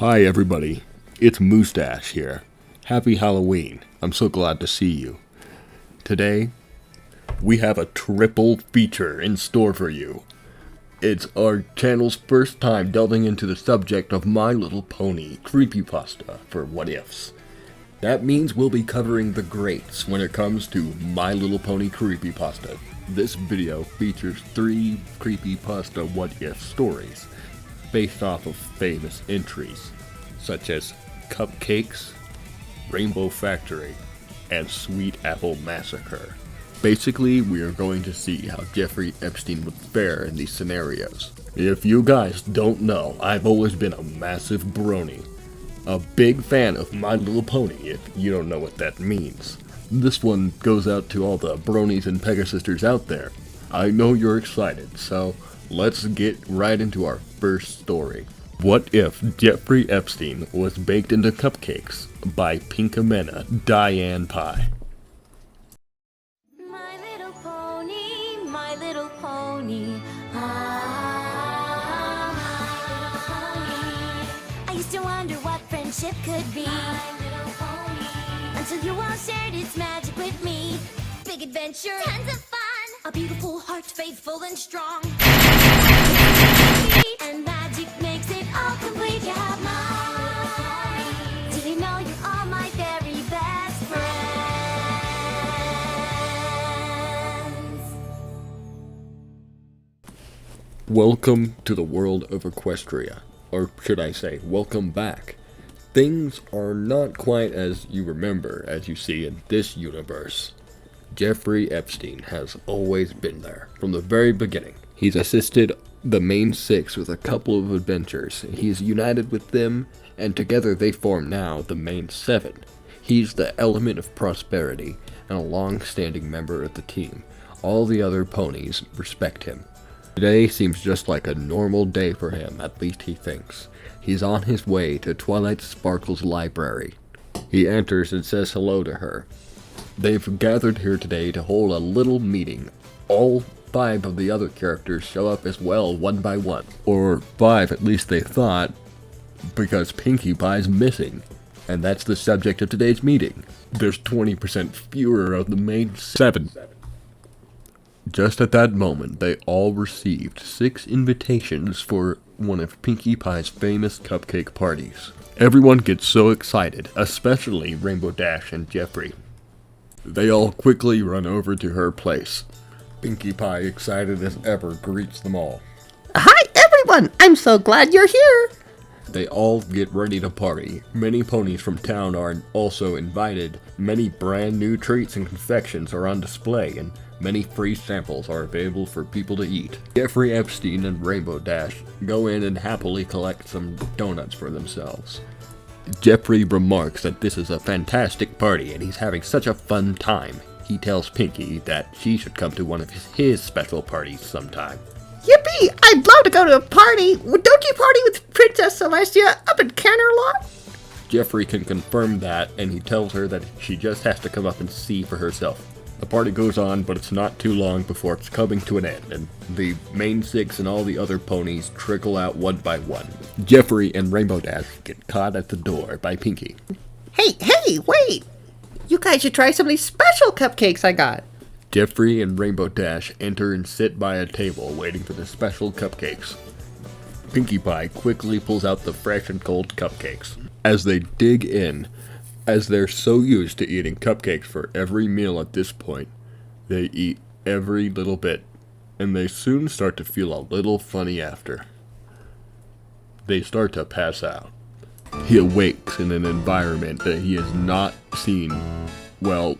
Hi everybody, it's Moustache here. Happy Halloween. I'm so glad to see you. Today, we have a triple feature in store for you. It's our channel's first time delving into the subject of My Little Pony Creepypasta for What Ifs. That means we'll be covering the greats when it comes to My Little Pony Creepypasta. This video features 3 Creepypasta What If stories, based off of famous entries, such as Cupcakes, Rainbow Factory, and Sweet Apple Massacre. Basically, we are going to see how Jeffrey Epstein would fare in these scenarios. If you guys don't know, I've always been a massive brony. A big fan of My Little Pony, if you don't know what that means. This one goes out to all the bronies and Pegasisters out there. I know you're excited, so let's get right into our first story. What if Jeffrey Epstein was baked into cupcakes by Pinkamena Diane Pie? My little pony, my little pony. I used to wonder what friendship could be. My little pony. Until you all shared its magic with me. Big adventure, tons of fun. A beautiful heart, faithful and strong. And magic makes it all complete. You have mine. Do you know you're all my very best friends? Welcome to the world of Equestria. Or should I say, welcome back. Things are not quite as you remember as you see in this universe. Jeffrey Epstein has always been there, from the very beginning. He's assisted the main 6 with a couple of adventures. He's united with them, and together they form now the main 7. He's the element of prosperity, and a long-standing member of the team. All the other ponies respect him. Today seems just like a normal day for him, at least he thinks. He's on his way to Twilight Sparkle's library. He enters and says hello to her. They've gathered here today to hold a little meeting. All 5 of the other characters show up as well, one by one. Or 5, at least they thought, because Pinkie Pie's missing. And that's the subject of today's meeting. There's 20% fewer of the main 7. Just at that moment, they all received 6 invitations for one of Pinkie Pie's famous cupcake parties. Everyone gets so excited, especially Rainbow Dash and Jeffrey. They all quickly run over to her place. Pinkie Pie, excited as ever, greets them all. Hi everyone! I'm so glad you're here! They all get ready to party. Many ponies from town are also invited. Many brand new treats and confections are on display, and many free samples are available for people to eat. Jeffrey Epstein and Rainbow Dash go in and happily collect some donuts for themselves. Jeffrey remarks that this is a fantastic party and he's having such a fun time. He tells Pinkie that she should come to one of his special parties sometime. Yippee! I'd love to go to a party! Don't you party with Princess Celestia up in Canterlot? Jeffrey can confirm that, and he tells her that she just has to come up and see for herself. The party goes on, but it's not too long before it's coming to an end, and the main 6 and all the other ponies trickle out one by one. Jeffrey and Rainbow Dash get caught at the door by Pinkie. Hey, wait! You guys should try some of these special cupcakes I got. Jeffrey and Rainbow Dash enter and sit by a table waiting for the special cupcakes. Pinkie Pie quickly pulls out the fresh and cold cupcakes. As they dig in, as they're so used to eating cupcakes for every meal at this point, they eat every little bit, and they soon start to feel a little funny after. They start to pass out. He awakes in an environment that he has not seen, well,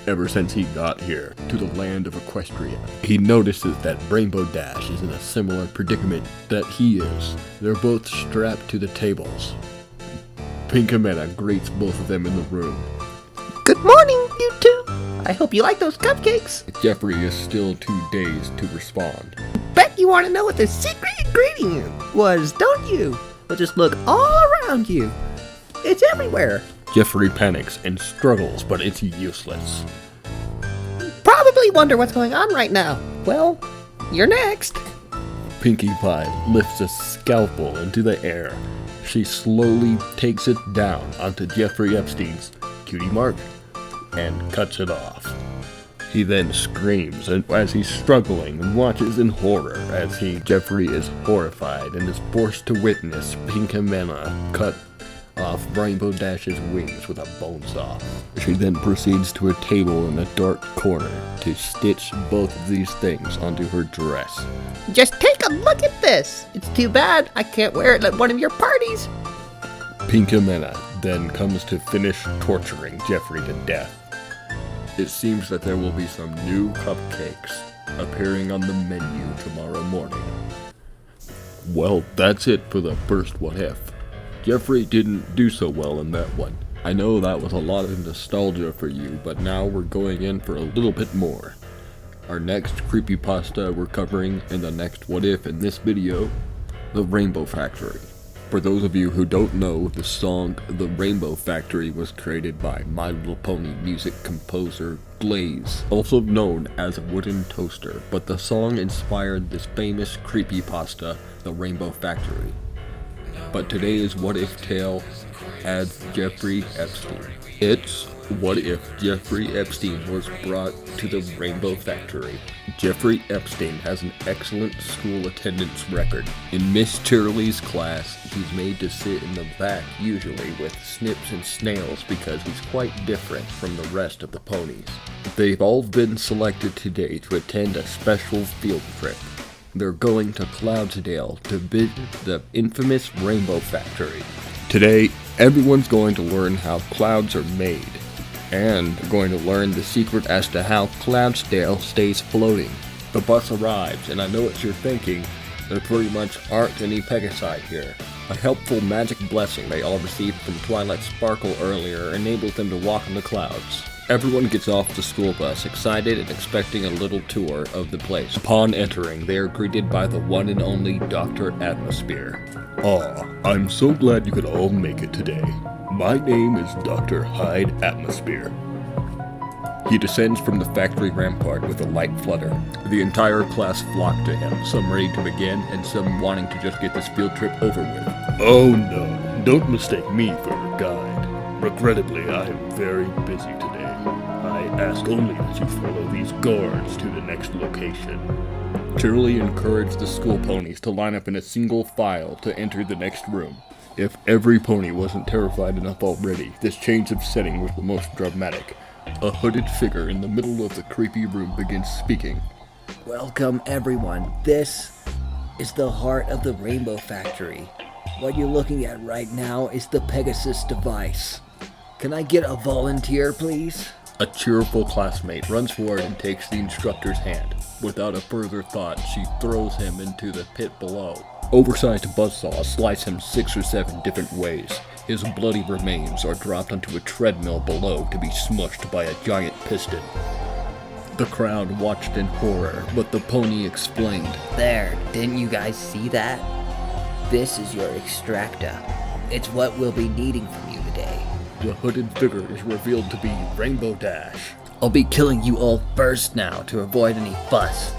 ever since he got here, to the land of Equestria. He notices that Rainbow Dash is in a similar predicament that he is. They're both strapped to the tables. Pinkamena greets both of them in the room. Good morning, you two! I hope you like those cupcakes. Jeffrey is still too dazed to respond. Bet you want to know what the secret ingredient was, don't you? Well, just look all around you. It's everywhere. Jeffrey panics and struggles, but it's useless. Probably wonder what's going on right now. Well, you're next. Pinkie Pie lifts a scalpel into the air. she slowly takes it down onto Jeffrey Epstein's cutie mark and cuts it off. He then screams as he's struggling and watches in horror as Jeffrey is horrified and is forced to witness Pinkamena cut off Rainbow Dash's wings with a bone saw. She then proceeds to a table in a dark corner to stitch both of these things onto her dress. Just take a look at this. It's too bad I can't wear it at one of your parties. Pinkamena then comes to finish torturing Jeffrey to death. It seems that there will be some new cupcakes appearing on the menu tomorrow morning. Well, that's it for the first What If. Jeffrey didn't do so well in that one. I know that was a lot of nostalgia for you, but now we're going in for a little bit more. Our next creepypasta we're covering in the next What If in this video, The Rainbow Factory. For those of you who don't know, the song The Rainbow Factory was created by My Little Pony music composer Glaze, also known as Wooden Toaster, but the song inspired this famous creepypasta, The Rainbow Factory. But today's What If tale adds Jeffrey Epstein. It's what if Jeffrey Epstein was brought to the Rainbow Factory. Jeffrey Epstein has an excellent school attendance record. In Miss Shirley's class, he's made to sit in the back, usually with Snips and Snails, because he's quite different from the rest of the ponies. They've all been selected today to attend a special field trip. They're going to Cloudsdale to visit the infamous Rainbow Factory. Today, everyone's going to learn how clouds are made, and they're going to learn the secret as to how Cloudsdale stays floating. The bus arrives, and I know what you're thinking, there pretty much aren't any Pegasi here. A helpful magic blessing they all received from Twilight Sparkle earlier enables them to walk on the clouds. Everyone gets off the school bus, excited and expecting a little tour of the place. Upon entering, they are greeted by the one and only Dr. Atmosphere. Aw, I'm so glad you could all make it today. My name is Dr. Hyde Atmosphere. He descends from the factory rampart with a light flutter. The entire class flock to him, some ready to begin and some wanting to just get this field trip over with. Oh no, don't mistake me for your guide. Regrettably, I am very busy today. I ask only that you follow these guards to the next location. Shirley encouraged the school ponies to line up in a single file to enter the next room. If every pony wasn't terrified enough already, this change of setting was the most dramatic. A hooded figure in the middle of the creepy room begins speaking. Welcome, everyone. This is the heart of the Rainbow Factory. What you're looking at right now is the Pegasus device. Can I get a volunteer, please? A cheerful classmate runs forward and takes the instructor's hand. Without a further thought, she throws him into the pit below. Oversized buzzsaws slice him 6 or 7 different ways. His bloody remains are dropped onto a treadmill below to be smushed by a giant piston. The crowd watched in horror, but the pony explained. There, didn't you guys see that? This is your extractor. It's what we'll be needing from you today. The hooded figure is revealed to be Rainbow Dash. I'll be killing you all first now to avoid any fuss.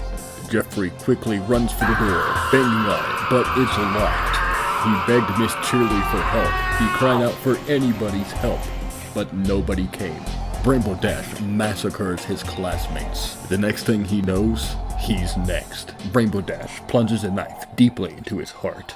Jeffrey quickly runs for the door, banging on it, but it's locked. He begged Miss Shirley for help. He cried out for anybody's help, but nobody came. Rainbow Dash massacres his classmates. The next thing he knows, he's next. Rainbow Dash plunges a knife deeply into his heart.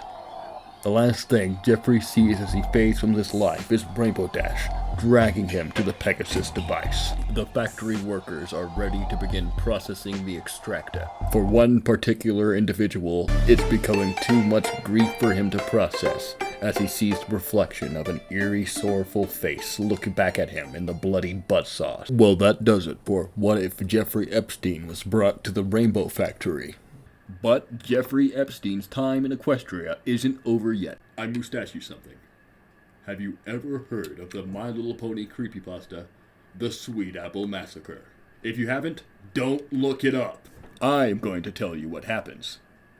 The last thing Jeffrey sees as he fades from this life is Rainbow Dash dragging him to the Pegasus device. The factory workers are ready to begin processing the extractor. For one particular individual, it's becoming too much grief for him to process as he sees the reflection of an eerie, sorrowful face looking back at him in the bloody buzzsaw. Well, that does it for What If Jeffrey Epstein Was Brought to the Rainbow Factory. But Jeffrey Epstein's time in Equestria isn't over yet. I must ask you something. Have you ever heard of the My Little Pony creepypasta, The Sweet Apple Massacre? If you haven't, don't look it up. I'm going to tell you what happens.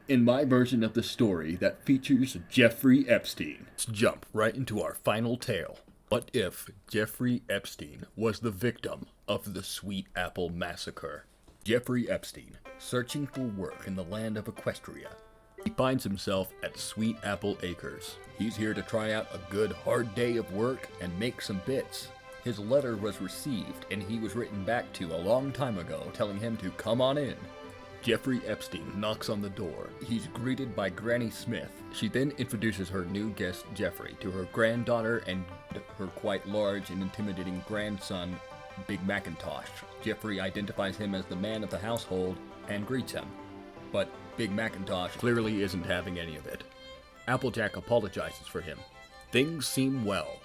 In my version of the story that features Jeffrey Epstein. Let's jump right into our final tale. What if Jeffrey Epstein was the victim of the Sweet Apple Massacre? Jeffrey Epstein, searching for work in the land of Equestria, He finds himself at Sweet Apple Acres. He's here to try out a good hard day of work and make some bits. His letter was received and he was written back to a long time ago telling him to come on in. Jeffrey Epstein knocks on the door. He's greeted by Granny Smith. She then introduces her new guest Jeffrey to her granddaughter and her quite large and intimidating grandson, Big Macintosh. Jeffrey identifies him as the man of the household and greets him. But Big Macintosh clearly isn't having any of it. Applejack apologizes for him. Things seem well,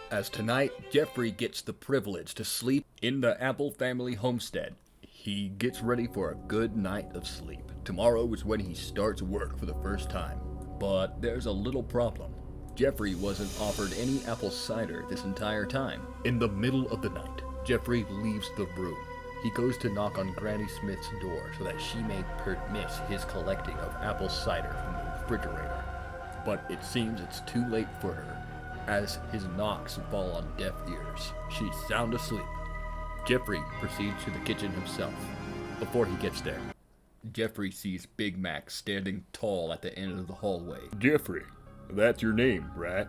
as tonight Jeffrey gets the privilege to sleep in the Apple family homestead. He gets ready for a good night of sleep. Tomorrow is when he starts work for the first time. But there's a little problem. Jeffrey wasn't offered any apple cider this entire time. In the middle of the night, Jeffrey leaves the room. He goes to knock on Granny Smith's door so that she may permit his collecting of apple cider from the refrigerator. But it seems it's too late for her, as his knocks fall on deaf ears. She's sound asleep. Jeffrey proceeds to the kitchen himself. Before he gets there, Jeffrey sees Big Mac standing tall at the end of the hallway. Jeffrey, that's your name, right?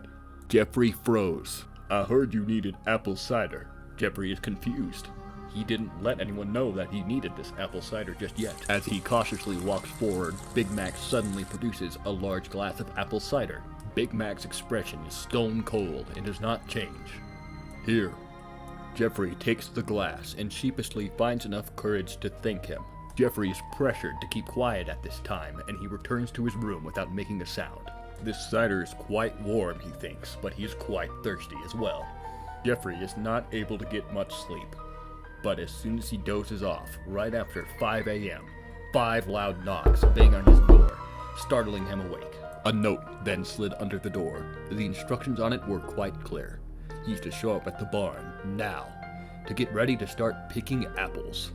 Jeffrey froze. I heard you needed apple cider. Jeffrey is confused. He didn't let anyone know that he needed this apple cider just yet. As he cautiously walks forward, Big Mac suddenly produces a large glass of apple cider. Big Mac's expression is stone cold and does not change. Here. Jeffrey takes the glass and sheepishly finds enough courage to thank him. Jeffrey is pressured to keep quiet at this time, and he returns to his room without making a sound. This cider is quite warm, he thinks, but he is quite thirsty as well. Jeffrey is not able to get much sleep, but as soon as he dozes off, right after 5 a.m., 5 loud knocks bang on his door, startling him awake. A note then slid under the door. The instructions on it were quite clear. He's to show up at the barn, now, to get ready to start picking apples.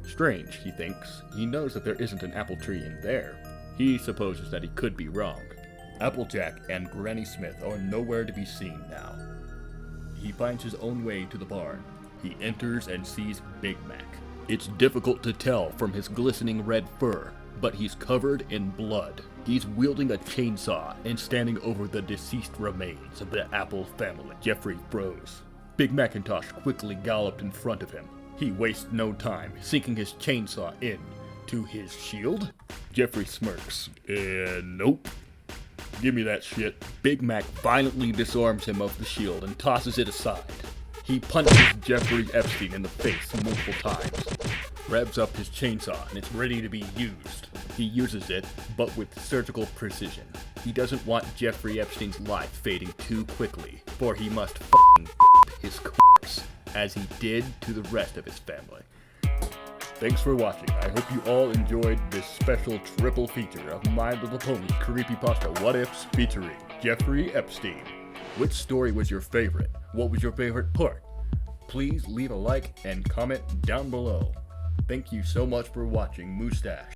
Strange, he thinks. He knows that there isn't an apple tree in there. He supposes that he could be wrong. Applejack and Granny Smith are nowhere to be seen now. He finds his own way to the barn. He enters and sees Big Mac. It's difficult to tell from his glistening red fur, but he's covered in blood. He's wielding a chainsaw and standing over the deceased remains of the Apple family. Jeffrey froze. Big Macintosh quickly galloped in front of him. He wastes no time, sinking his chainsaw in to his shield. Jeffrey smirks. Nope. Give me that shit. Big Mac violently disarms him of the shield and tosses it aside. He punches Jeffrey Epstein in the face multiple times, revs up his chainsaw, and it's ready to be used. He uses it, but with surgical precision. He doesn't want Jeffrey Epstein's life fading too quickly, for he must f***ing his corpse, as he did to the rest of his family. Thanks for watching. I hope you all enjoyed this special triple feature of My Little Pony Creepypasta What Ifs featuring Jeffrey Epstein. Which story was your favorite? What was your favorite part? Please leave a like and comment down below. Thank you so much for watching, Moustache.